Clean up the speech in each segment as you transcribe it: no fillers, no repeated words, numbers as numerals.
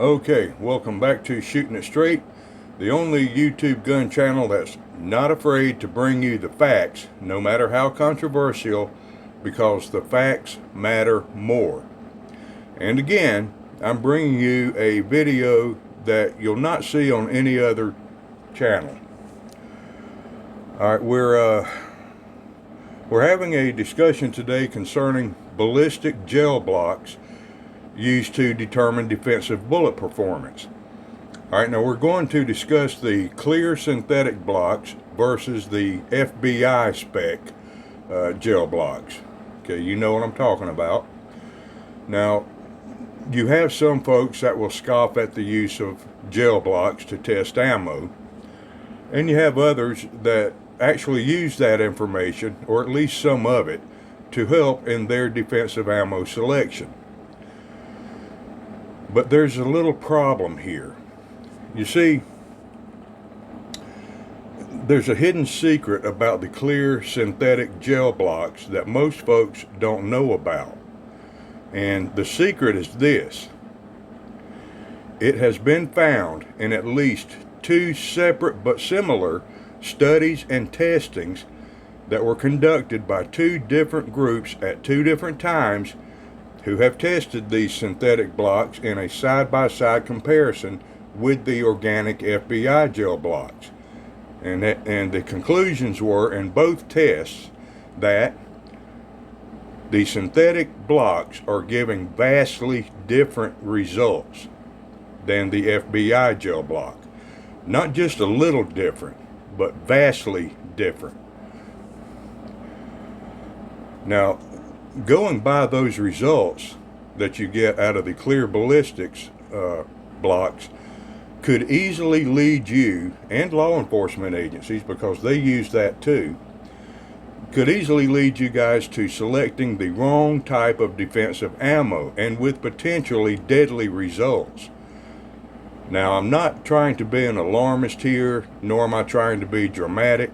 Okay, welcome back to Shooting It Straight, the only YouTube gun channel that's not afraid to bring you the facts, no matter how controversial, because the facts matter more. And again, I'm bringing you a video that you'll not see on any other channel. All right, we're having a discussion today concerning ballistic gel blocks used to determine defensive bullet performance. All right, now we're going to discuss the clear synthetic blocks versus the FBI spec gel blocks. Okay, you know what I'm talking about. Now, you have some folks that will scoff at the use of gel blocks to test ammo, and you have others that actually use that information, or at least some of it, to help in their defensive ammo selection. But there's a little problem here. You see, there's a hidden secret about the clear synthetic gel blocks that most folks don't know about. And the secret is this. It has been found in at least 2 separate but similar studies and testings that were conducted by 2 different groups at 2 different times, who have tested these synthetic blocks in a side-by-side comparison with the organic FBI gel blocks. And the conclusions were in both tests that the synthetic blocks are giving vastly different results than the FBI gel block. Not just a little different, but vastly different. Now, going by those results that you get out of the clear ballistics blocks could easily lead you, and law enforcement agencies, because they use that too, could easily lead you guys to selecting the wrong type of defensive ammo, and with potentially deadly results. Now, I'm not trying to be an alarmist here, nor am I trying to be dramatic,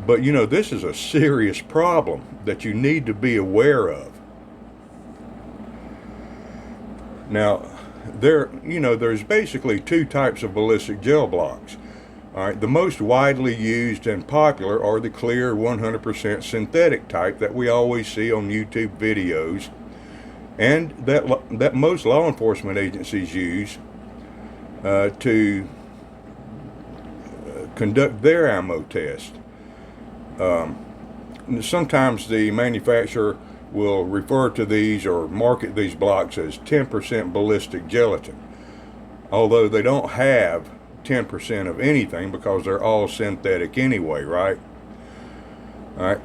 but you know, this is a serious problem that you need to be aware of. Now, there's basically 2 types of ballistic gel blocks. All right, the most widely used and popular are the clear 100% synthetic type that we always see on YouTube videos, and that most law enforcement agencies use to conduct their ammo test. Sometimes the manufacturer will refer to these or market these blocks as 10% ballistic gelatin, although they don't have 10% of anything because they're all synthetic anyway, right? All right,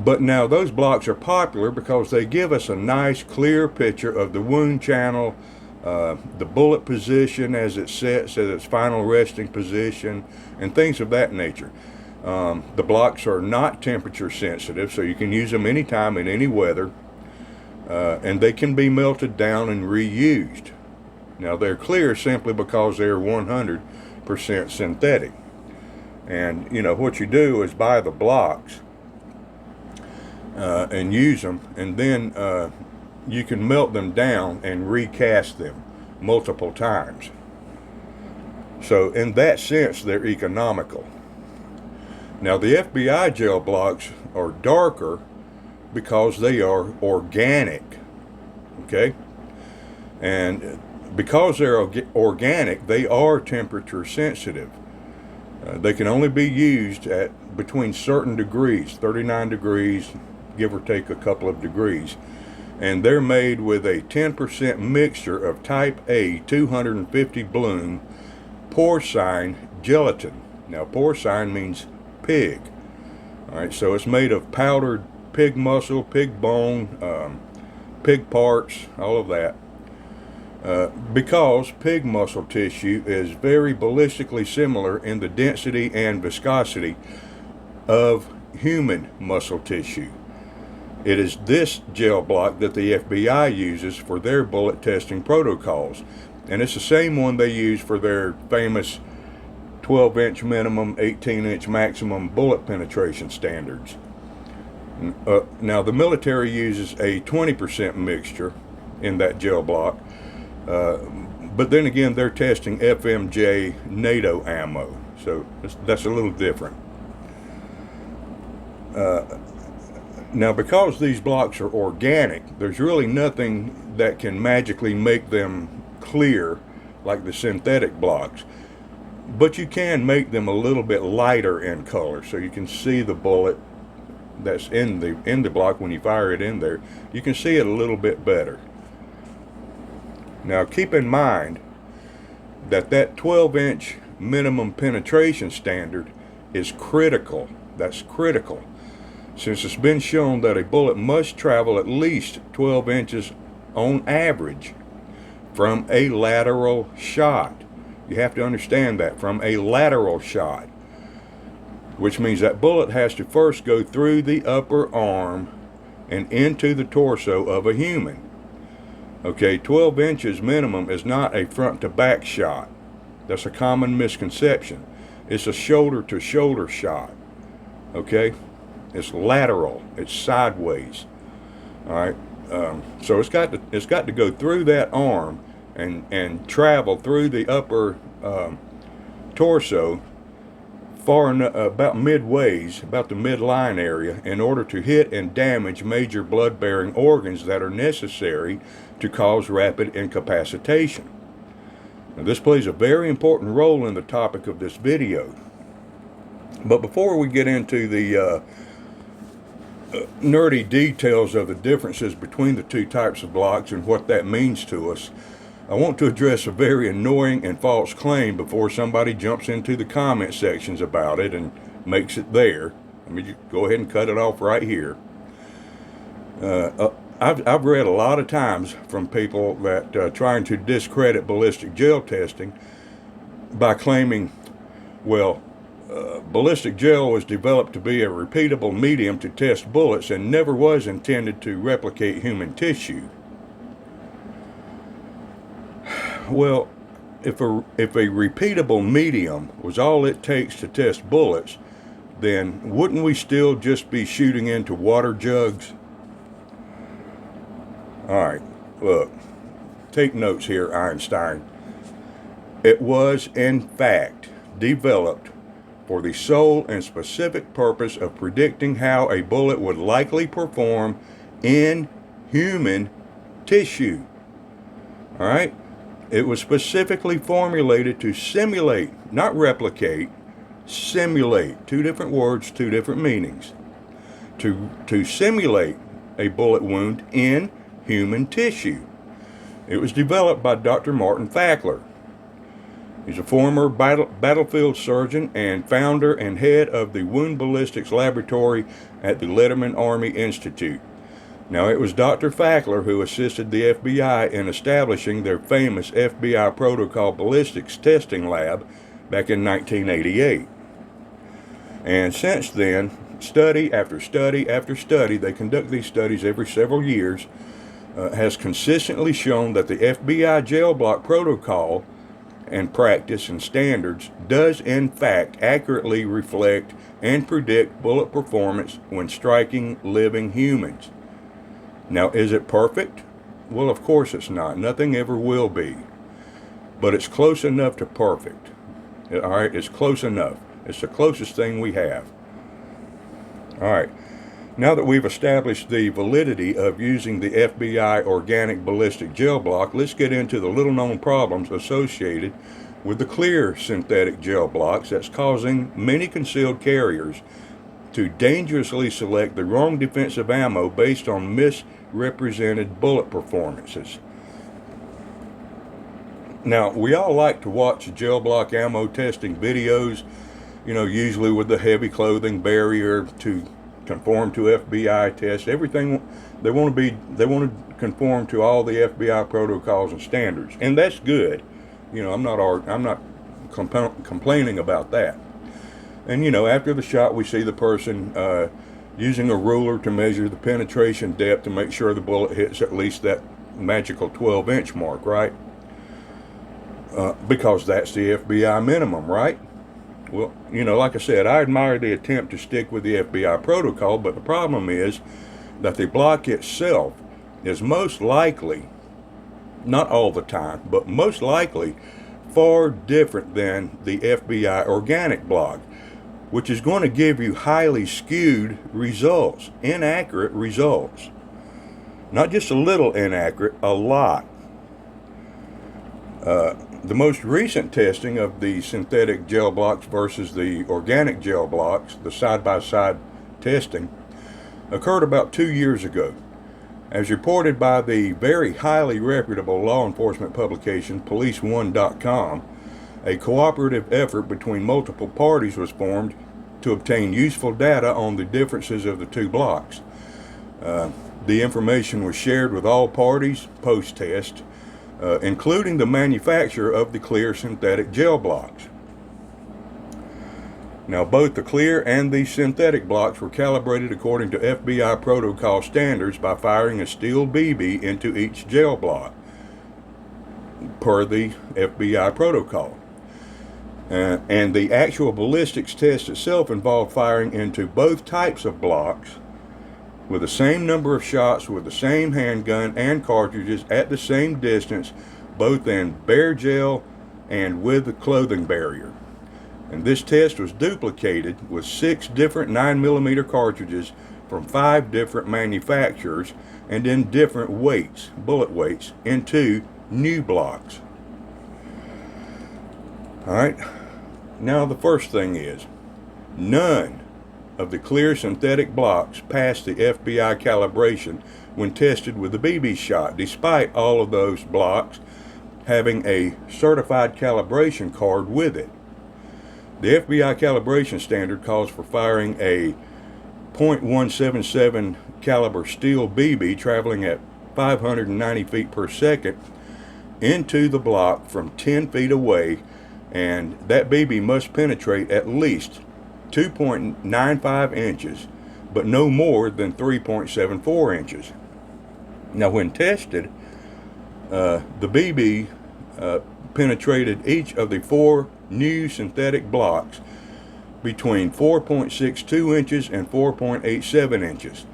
but now those blocks are popular because they give us a nice clear picture of the wound channel, the bullet position as it sets at its final resting position, and things of that nature. The blocks are not temperature sensitive, so you can use them anytime in any weather, and they can be melted down and reused. Now, they're clear simply because they're 100% synthetic. And you know what you do is buy the blocks and use them, and then you can melt them down and recast them multiple times. So in that sense, they're economical. Now, the FBI gel blocks are darker because they are organic, okay? And because they're organic, they are temperature sensitive. They can only be used at between certain degrees, 39 degrees, give or take a couple of degrees. And they're made with a 10% mixture of type A 250 bloom porcine gelatin. Now, porcine means pig. All right, so it's made of powdered pig muscle, pig bone, pig parts, all of that. Because pig muscle tissue is very ballistically similar in the density and viscosity of human muscle tissue. It is this gel block that the FBI uses for their bullet testing protocols, and it's the same one they use for their famous 12-inch minimum, 18-inch maximum bullet penetration standards. Now, the military uses a 20% mixture in that gel block, But then again, they're testing FMJ NATO ammo, so that's a little different. Now, because these blocks are organic, there's really nothing that can magically make them clear like the synthetic blocks. But you can make them a little bit lighter in color, so you can see the bullet that's in the block when you fire it in there. You can see it a little bit better. Now, keep in mind that 12-inch minimum penetration standard is critical. That's critical, since it's been shown that a bullet must travel at least 12 inches on average from a lateral shot. You have to understand that, from a lateral shot, which means that bullet has to first go through the upper arm and into the torso of a human. Okay, 12 inches minimum is not a front to back shot. That's a common misconception. It's a shoulder to shoulder shot. Okay, it's lateral, it's sideways. All right, so it's got to go through that arm and travel through the upper torso far enough, about midways, about the midline area, in order to hit and damage major blood-bearing organs that are necessary to cause rapid incapacitation. Now, this plays a very important role in the topic of this video. But before we get into the nerdy details of the differences between the two types of blocks and what that means to us, I want to address a very annoying and false claim before somebody jumps into the comment sections about it and makes it there. Let me just go ahead and cut it off right here. I've read a lot of times from people that trying to discredit ballistic gel testing by claiming, well, ballistic gel was developed to be a repeatable medium to test bullets and never was intended to replicate human tissue. Well, if a repeatable medium was all it takes to test bullets, then wouldn't we still just be shooting into water jugs? All right, look, take notes here, Einstein. It was, in fact, developed for the sole and specific purpose of predicting how a bullet would likely perform in human tissue. All right? It was specifically formulated to simulate, not replicate, simulate. Two different words, two different meanings. To simulate a bullet wound in human tissue. It was developed by Dr. Martin Fackler. He's a former battlefield surgeon and founder and head of the Wound Ballistics Laboratory at the Letterman Army Institute. Now, it was Dr. Fackler who assisted the FBI in establishing their famous FBI protocol ballistics testing lab back in 1988. And since then, study after study after study, they conduct these studies every several years, has consistently shown that the FBI gel block protocol and practice and standards does in fact accurately reflect and predict bullet performance when striking living humans. Now, is it perfect? Well, of course it's not. Nothing ever will be. But it's close enough to perfect. All right, it's close enough. It's the closest thing we have. All right. Now that we've established the validity of using the FBI organic ballistic gel block, let's get into the little-known problems associated with the clear synthetic gel blocks that's causing many concealed carriers to dangerously select the wrong defensive ammo based on misrepresented bullet performances. Now, we all like to watch gel block ammo testing videos, usually with the heavy clothing barrier to conform to FBI tests. Everything they want to conform to all the FBI protocols and standards, and that's good. I'm not complaining about that. And after the shot, we see the person using a ruler to measure the penetration depth to make sure the bullet hits at least that magical 12-inch mark, right? Because that's the FBI minimum, right? Well, like I said, I admire the attempt to stick with the FBI protocol, but the problem is that the block itself is most likely Not all the time, but most likely far different than the FBI organic block, which is going to give you highly skewed results, inaccurate results. Not just a little inaccurate, a lot. The most recent testing of the synthetic gel blocks versus the organic gel blocks, the side-by-side testing, occurred about 2 years ago. As reported by the very highly reputable law enforcement publication police1.com, a cooperative effort between multiple parties was formed to obtain useful data on the differences of the two blocks. The information was shared with all parties post-test, including the manufacturer of the clear synthetic gel blocks. Now, both the clear and the synthetic blocks were calibrated according to FBI protocol standards by firing a steel BB into each gel block, per the FBI protocol. And the actual ballistics test itself involved firing into both types of blocks with the same number of shots with the same handgun and cartridges at the same distance, both in bare gel and with the clothing barrier. And this test was duplicated with 6 different 9mm cartridges from 5 different manufacturers and in different weights, bullet weights, into new blocks. Alright, now the first thing is, none of the clear synthetic blocks passed the FBI calibration when tested with the BB shot, despite all of those blocks having a certified calibration card with it. The FBI calibration standard calls for firing a .177 caliber steel BB traveling at 590 feet per second into the block from 10 feet away, and that BB must penetrate at least 2.95 inches, but no more than 3.74 inches. Now, when tested, the BB penetrated each of the 4 new synthetic blocks between 4.62 inches and 4.87 inches,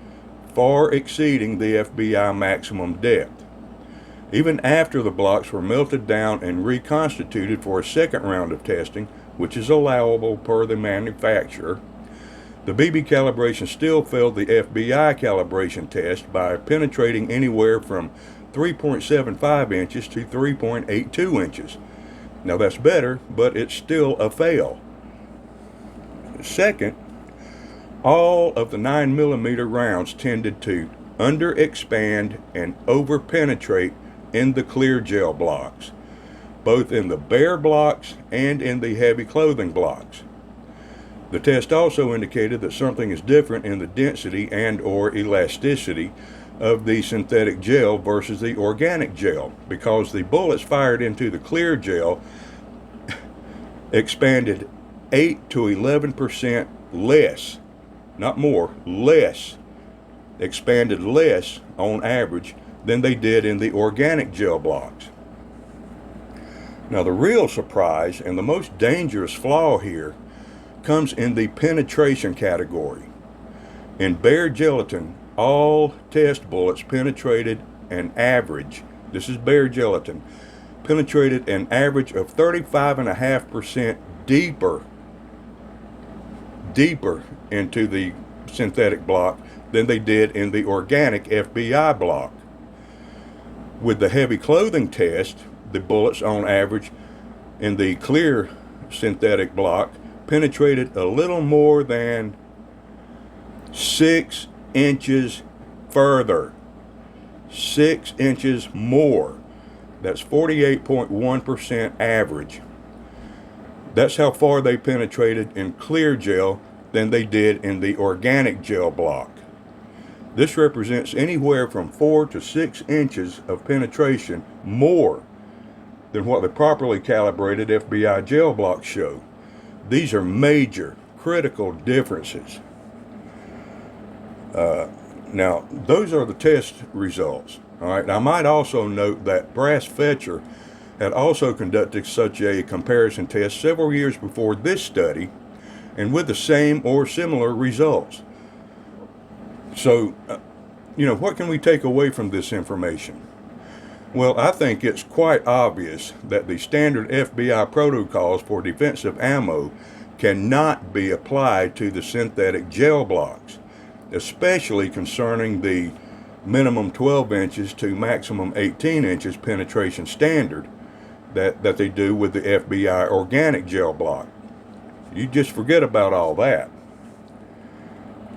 far exceeding the FBI maximum depth. Even after the blocks were melted down and reconstituted for a second round of testing, which is allowable per the manufacturer, the BB calibration still failed the FBI calibration test by penetrating anywhere from 3.75 inches to 3.82 inches. Now that's better, but it's still a fail. Second, all of the 9mm rounds tended to underexpand and overpenetrate in the clear gel blocks, both in the bare blocks and in the heavy clothing blocks. The test also indicated that something is different in the density and or elasticity of the synthetic gel versus the organic gel, because the bullets fired into the clear gel expanded 8 to 11% less, not more, less, expanded less on average than they did in the organic gel blocks. Now, the real surprise and the most dangerous flaw here comes in the penetration category. In bare gelatin, all test bullets penetrated an average, this is bare gelatin, penetrated an average of 35.5% deeper into the synthetic block than they did in the organic FBI block. With the heavy clothing test, the bullets on average in the clear synthetic block penetrated a little more than 6 inches further. 6 inches more. That's 48.1% average. That's how far they penetrated in clear gel than they did in the organic gel block. This represents anywhere from 4 to 6 inches of penetration more than what the properly calibrated FBI gel blocks show. These are major, critical differences. Now, those are the test results. All right. Now, I might also note that Brass Fetcher had also conducted such a comparison test several years before this study, and with the same or similar results. So, what can we take away from this information? Well, I think it's quite obvious that the standard FBI protocols for defensive ammo cannot be applied to the synthetic gel blocks, especially concerning the minimum 12 inches to maximum 18 inches penetration standard that they do with the FBI organic gel block. You just forget about all that.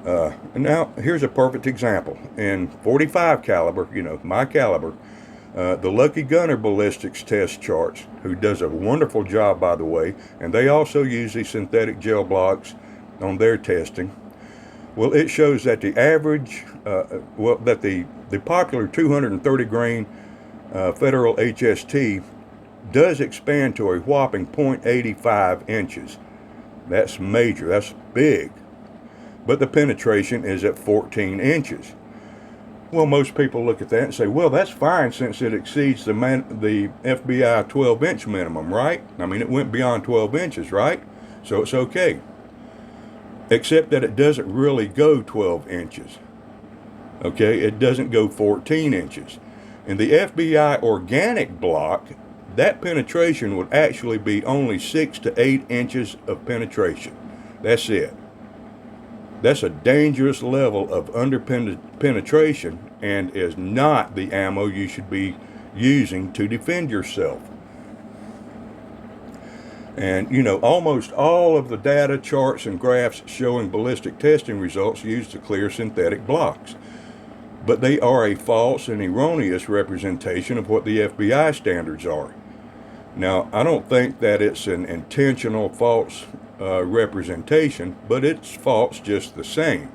And now, here's a perfect example. In .45 caliber, my caliber, the Lucky Gunner ballistics test charts, who does a wonderful job, by the way, and they also use these synthetic gel blocks on their testing. Well, it shows that the average, that the popular 230 grain Federal HST does expand to a whopping 0.85 inches. That's major, that's big. But the penetration is at 14 inches. Well, most people look at that and say, well, that's fine since it exceeds the FBI 12-inch minimum, right? I mean, it went beyond 12 inches, right? So it's okay. Except that it doesn't really go 12 inches. Okay, it doesn't go 14 inches. In the FBI organic block, that penetration would actually be only 6 to 8 inches of penetration. That's it. That's a dangerous level of under-penetration and is not the ammo you should be using to defend yourself. And, almost all of the data, charts, and graphs showing ballistic testing results use to clear synthetic blocks. But they are a false and erroneous representation of what the FBI standards are. Now, I don't think that it's an intentional false representation, but it's false just the same.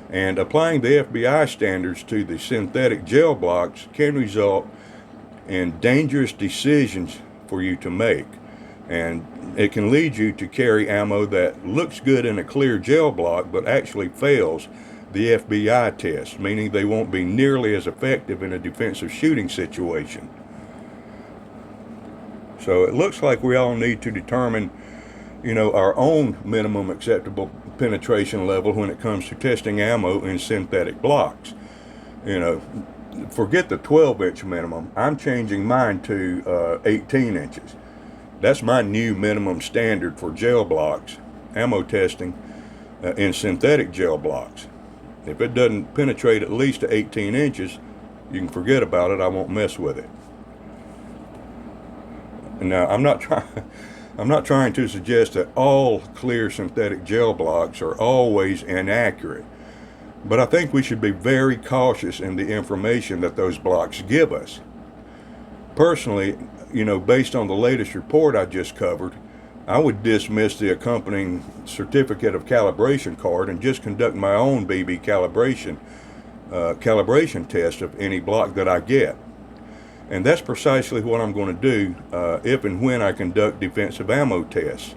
And applying the FBI standards to the synthetic gel blocks can result in dangerous decisions for you to make. And it can lead you to carry ammo that looks good in a clear gel block, but actually fails the FBI test, meaning they won't be nearly as effective in a defensive shooting situation. So it looks like we all need to determine our own minimum acceptable penetration level when it comes to testing ammo in synthetic blocks. Forget the 12-inch minimum. I'm changing mine to 18 inches. That's my new minimum standard for gel blocks, ammo testing in synthetic gel blocks. If it doesn't penetrate at least to 18 inches, you can forget about it. I won't mess with it. Now, I'm not trying to suggest that all clear synthetic gel blocks are always inaccurate, but I think we should be very cautious in the information that those blocks give us. Personally, based on the latest report I just covered, I would dismiss the accompanying certificate of calibration card and just conduct my own BB calibration test of any block that I get. And that's precisely what I'm going to do if and when I conduct defensive ammo tests,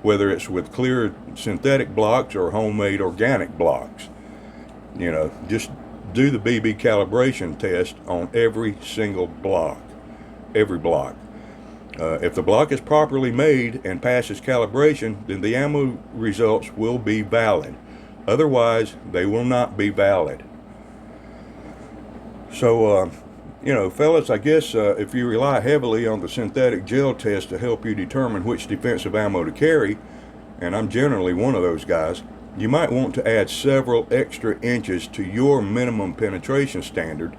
whether it's with clear synthetic blocks or homemade organic blocks. Just do the BB calibration test on every single block, every block. If the block is properly made and passes calibration, then the ammo results will be valid. Otherwise, they will not be valid. So, fellas, I guess if you rely heavily on the synthetic gel test to help you determine which defensive ammo to carry, and I'm generally one of those guys, you might want to add several extra inches to your minimum penetration standard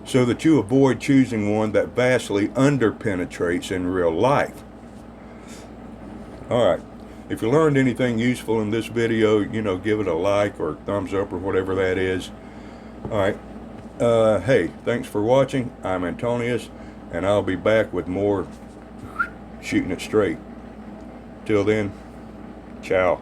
so that you avoid choosing one that vastly under-penetrates in real life. Alright, if you learned anything useful in this video, give it a like or thumbs up or whatever that is. Alright. Hey, thanks for watching. I'm Antonius, and I'll be back with more Shooting It Straight. Till then, ciao.